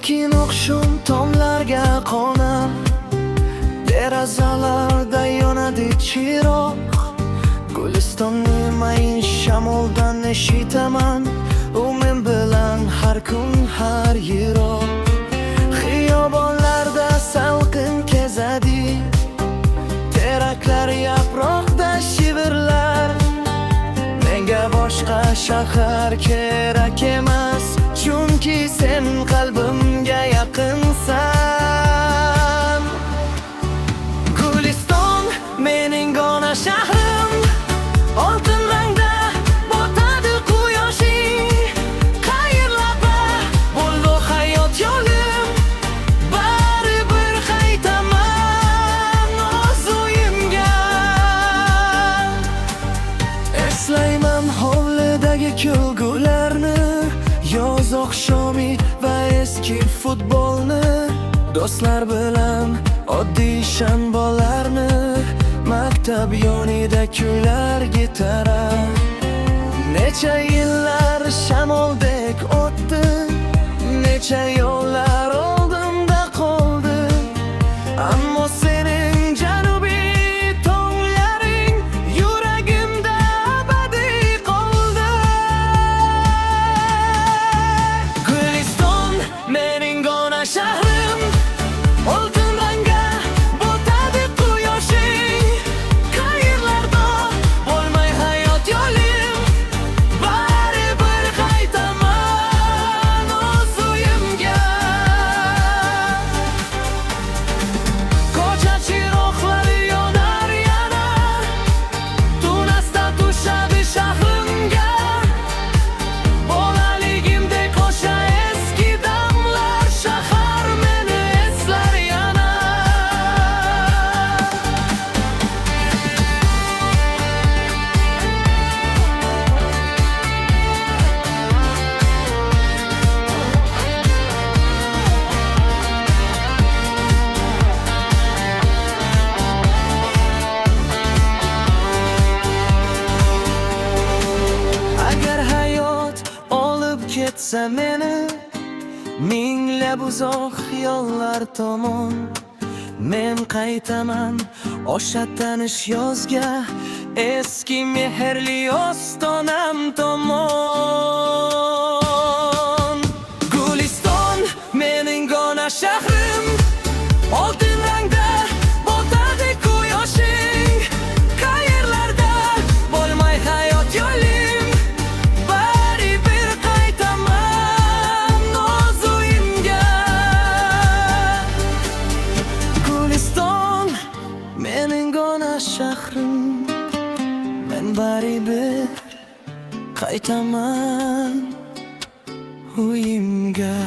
Sokin o'qshum tomlarga qo'nar, derazalarda yonadi chiroq. Gulistonni mayin shamoldan eshitaman, u men bilan har kun har yiroq. Xiyobonlarda salqin kezadi, teraklar yaproqda shivirlar. Menga boshqa shahar kerak emas, chunki sen qalbimga yaqinsan. Guliston mening ona shahrim, oltin rangda botadi quyoshing. Qayerlarda bo'ldi hayot yo'lim, baribir qaytaman o'z uyimga. Eslayman hovlidagi kulgularni, yoz oqshomi va eski futbolni. Do'stlar bilan oddiy shanbalarni, maktab yonida kuylar gitara. Necha yillar shamoldek o'tdi, necha yo'llar oldimda qoldi. Ammo sening janubiy tonglaring yuragimda abadiy qoldi. Guliston mening ona shahrim, oltin rangga botadi quyoshing. Qayerlarda bo'lmay hayot yo'lim, baribir qaytaman o'z uyimga. Ko'cha chiroqlari yonar yana, tunasda tushadi shahrimga. Bolaligimdek o'sha eski damlar, shahar meni eslar yana. Agar hayot olib ketsa meni minglab uzoq yollar tomon, men qaytaman o'sha tanish yozga, eski mehrli ostonam tomon. Guliston mening ona shahrim, oltin rangda botadi quyoshing. Qayerlarda bo'lmay hayot yo'lim, baribir qaytaman o'z uyimga. Guliston mening ona shahrim, men baribir qaytaman uyimga.